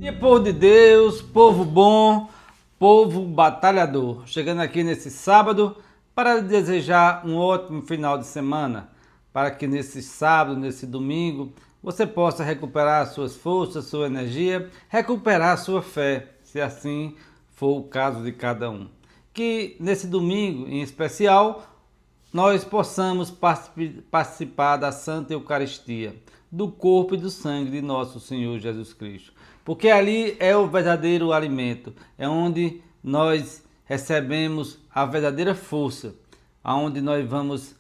E povo de Deus, povo bom, povo batalhador, chegando aqui nesse sábado para desejar um ótimo final de semana, para que nesse sábado, nesse domingo, você possa recuperar suas forças, sua energia, recuperar sua fé, se assim for o caso de cada um. Que nesse domingo em especial, nós possamos participar da Santa Eucaristia, do corpo e do sangue de nosso Senhor Jesus Cristo. Porque ali é o verdadeiro alimento, é onde nós recebemos a verdadeira força, aonde nós vamos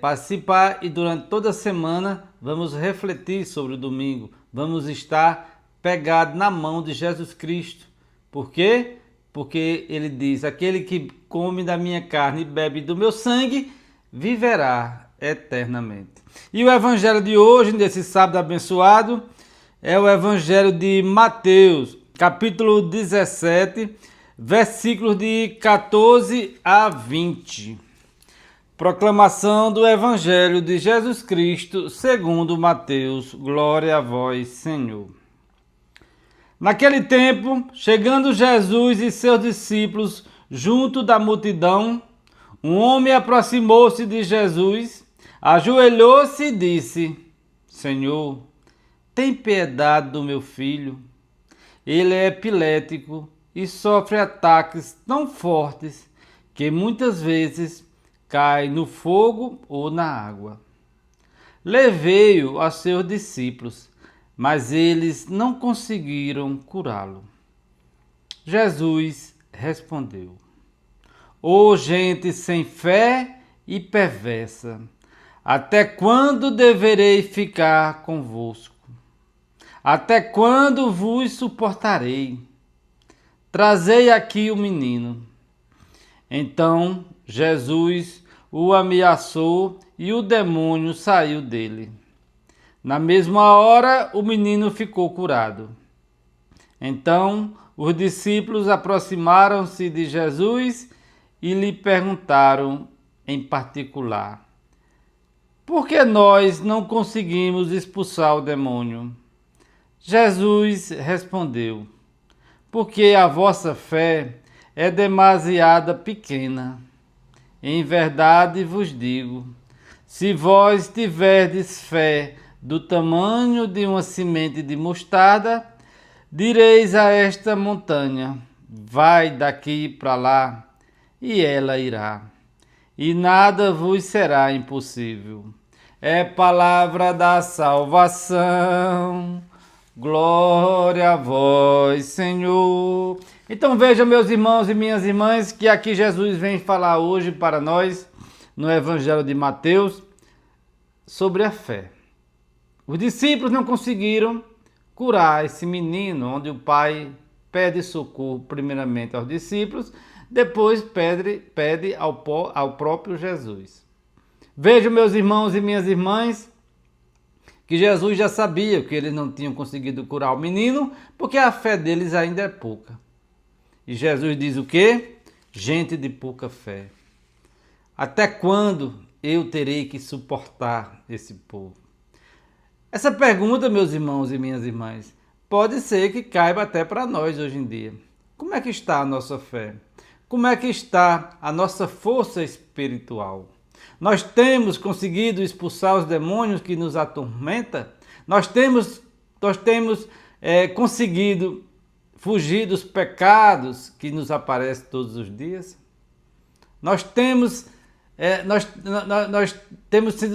participar e durante toda a semana vamos refletir sobre o domingo, vamos estar pegados na mão de Jesus Cristo. Por quê? Porque ele diz: aquele que come da minha carne e bebe do meu sangue, viverá eternamente. E o evangelho de hoje, desse sábado abençoado, é o evangelho de Mateus, capítulo 17, versículos de 14 a 20. Proclamação do evangelho de Jesus Cristo, segundo Mateus. Glória a vós, Senhor. Naquele tempo, chegando Jesus e seus discípulos junto da multidão, um homem aproximou-se de Jesus, ajoelhou-se e disse: Senhor, tem piedade do meu filho. Ele é epilético e sofre ataques tão fortes que muitas vezes cai no fogo ou na água. Levei-o a seus discípulos, mas eles não conseguiram curá-lo. Jesus respondeu: Ó gente sem fé e perversa, até quando deverei ficar convosco? Até quando vos suportarei? Trazei aqui o menino. Então Jesus o ameaçou e o demônio saiu dele. Na mesma hora, o menino ficou curado. Então, os discípulos aproximaram-se de Jesus e lhe perguntaram em particular: por que nós não conseguimos expulsar o demônio? Jesus respondeu: porque a vossa fé é demasiada pequena. Em verdade vos digo, se vós tiverdes fé do tamanho de uma semente de mostarda, direis a esta montanha: vai daqui para lá, e ela irá. E nada vos será impossível. É palavra da salvação. Glória a vós, Senhor. Então veja, meus irmãos e minhas irmãs, que aqui Jesus vem falar hoje para nós, no Evangelho de Mateus, sobre a fé. Os discípulos não conseguiram curar esse menino, onde o pai pede socorro primeiramente aos discípulos, depois pede ao próprio Jesus. Vejam, meus irmãos e minhas irmãs, que Jesus já sabia que eles não tinham conseguido curar o menino, porque a fé deles ainda é pouca. E Jesus diz o quê? Gente de pouca fé. Até quando eu terei que suportar esse povo? Essa pergunta, meus irmãos e minhas irmãs, pode ser que caiba até para nós hoje em dia. Como é que está a nossa fé? Como é que está a nossa força espiritual? Nós temos conseguido expulsar os demônios que nos atormentam? Nós temos conseguido fugir dos pecados que nos aparecem todos os dias? Nós temos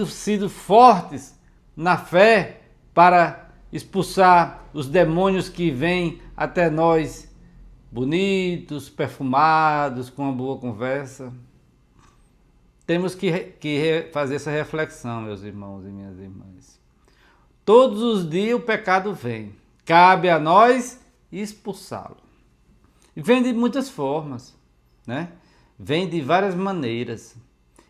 sido fortes na fé para expulsar os demônios que vêm até nós, bonitos, perfumados, com uma boa conversa. Temos que fazer essa reflexão, meus irmãos e minhas irmãs. Todos os dias o pecado vem. Cabe a nós expulsá-lo. E vem de muitas formas, né? Vem de várias maneiras.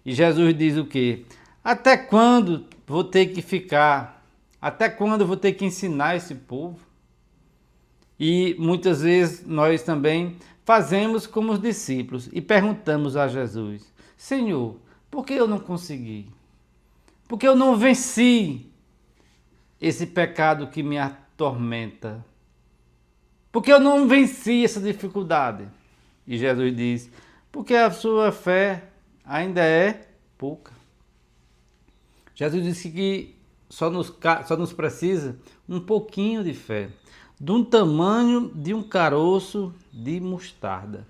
E Jesus diz o quê? Até quando vou ter que ficar? Até quando vou ter que ensinar esse povo? E muitas vezes nós também fazemos como os discípulos e perguntamos a Jesus: Senhor, por que eu não consegui? Por que eu não venci esse pecado que me atormenta? Porque eu não venci essa dificuldade. E Jesus diz, porque a sua fé ainda é pouca. Jesus disse que só nos precisa um pouquinho de fé, de um tamanho de um caroço de mostarda.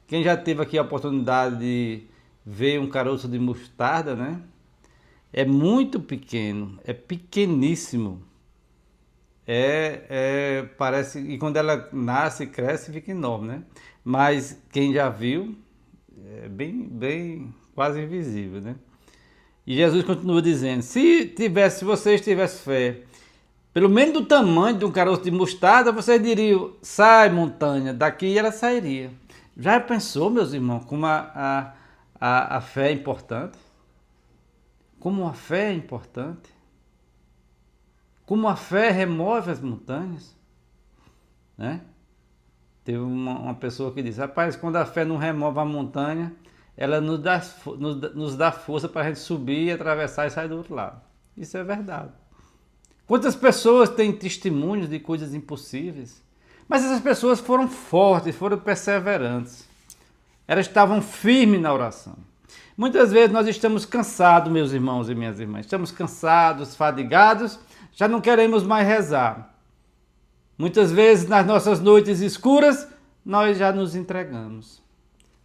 Quem já teve aqui a oportunidade de ver um caroço de mostarda, né? É muito pequeno, é pequeníssimo. Parece, e quando ela nasce, cresce, fica enorme, né? Mas quem já viu, é bem quase invisível, né? E Jesus continua dizendo, se vocês tivessem fé, pelo menos do tamanho de um caroço de mostarda, vocês diriam, sai montanha, daqui e ela sairia. Já pensou, meus irmãos, como a fé é importante? Como a fé é importante? Como a fé remove as montanhas? Né? Teve uma pessoa que disse, rapaz, quando a fé não remove a montanha, ela nos dá força para a gente subir, atravessar e sair do outro lado. Isso é verdade. Quantas pessoas têm testemunhos de coisas impossíveis? Mas essas pessoas foram fortes, foram perseverantes. Elas estavam firmes na oração. Muitas vezes nós estamos cansados, meus irmãos e minhas irmãs. Estamos cansados, fadigados, já não queremos mais rezar. Muitas vezes nas nossas noites escuras, nós já nos entregamos.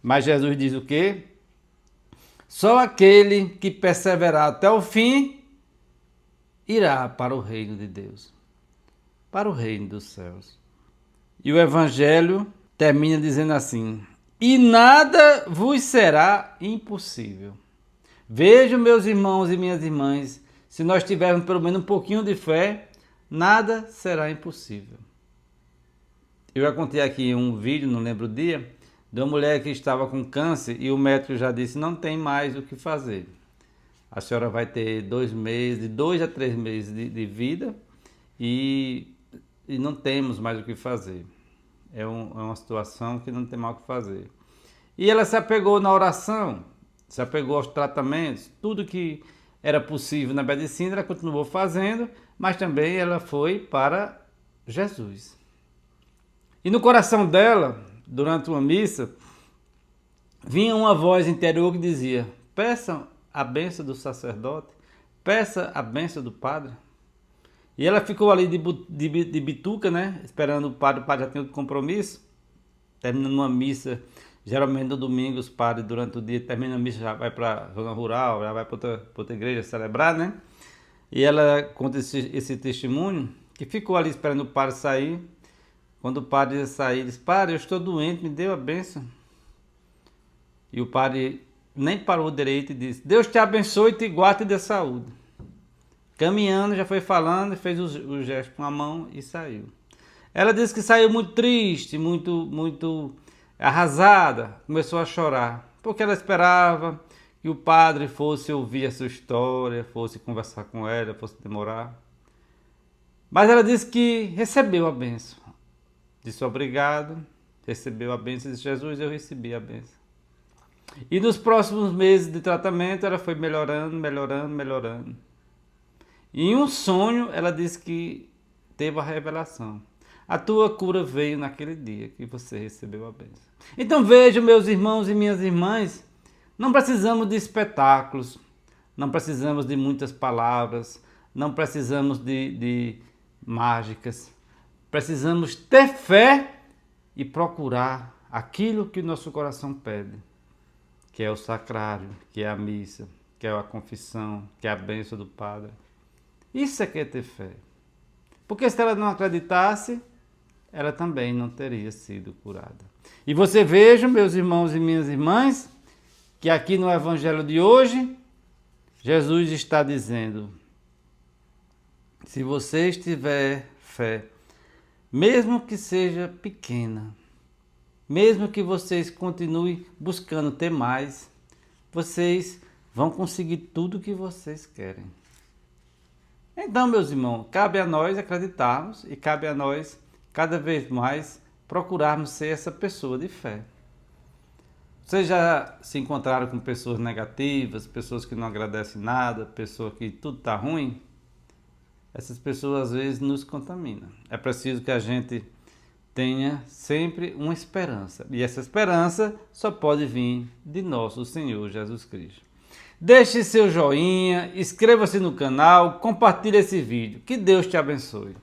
Mas Jesus diz o quê? Só aquele que perseverar até o fim irá para o reino de Deus, para o reino dos céus. E o Evangelho termina dizendo assim, e nada vos será impossível. Vejam, meus irmãos e minhas irmãs, se nós tivermos pelo menos um pouquinho de fé, nada será impossível. Eu já contei aqui um vídeo, não lembro o dia, de uma mulher que estava com câncer e o médico já disse, não tem mais o que fazer. A senhora vai ter 2 meses, de 2 a 3 meses de vida e não temos mais o que fazer. É uma situação que não tem mais o que fazer. E ela se apegou na oração, se apegou aos tratamentos, tudo que era possível na medicina, ela continuou fazendo, mas também ela foi para Jesus. E no coração dela, durante uma missa, vinha uma voz interior que dizia, peça a bênção do sacerdote, peça a bênção do padre. E ela ficou ali de bituca, né? Esperando o padre já tinha outro compromisso. Terminando uma missa, geralmente no domingo os padres durante o dia terminam a missa, já vai para a zona rural, já vai para outra igreja celebrar, né? E ela conta esse testemunho, que ficou ali esperando o padre sair. Quando o padre ia sair, disse, padre, eu estou doente, me deu a bênção. E o padre nem parou direito e disse, Deus te abençoe, te guarde e dê saúde. Caminhando, já foi falando, fez o gesto com a mão e saiu. Ela disse que saiu muito triste, muito arrasada, começou a chorar, porque ela esperava que o padre fosse ouvir a sua história, fosse conversar com ela, fosse demorar. Mas ela disse que recebeu a bênção. Disse obrigado, recebeu a bênção, disse Jesus, eu recebi a bênção. E nos próximos meses de tratamento ela foi melhorando. E em um sonho ela disse que teve a revelação. A tua cura veio naquele dia que você recebeu a bênção. Então vejam, meus irmãos e minhas irmãs, não precisamos de espetáculos, não precisamos de muitas palavras, não precisamos de mágicas. Precisamos ter fé e procurar aquilo que o nosso coração pede, que é o sacrário, que é a missa, que é a confissão, que é a bênção do Padre. Isso é que é ter fé. Porque se ela não acreditasse, ela também não teria sido curada. E você veja, meus irmãos e minhas irmãs, que aqui no Evangelho de hoje, Jesus está dizendo, se você tiver fé, mesmo que seja pequena, mesmo que vocês continuem buscando ter mais, vocês vão conseguir tudo o que vocês querem. Então, meus irmãos, cabe a nós acreditarmos e cabe a nós, cada vez mais, procurarmos ser essa pessoa de fé. Vocês já se encontraram com pessoas negativas, pessoas que não agradecem nada, pessoas que tudo está ruim? Essas pessoas às vezes nos contaminam. É preciso que a gente tenha sempre uma esperança. E essa esperança só pode vir de nosso Senhor Jesus Cristo. Deixe seu joinha, inscreva-se no canal, compartilhe esse vídeo. Que Deus te abençoe.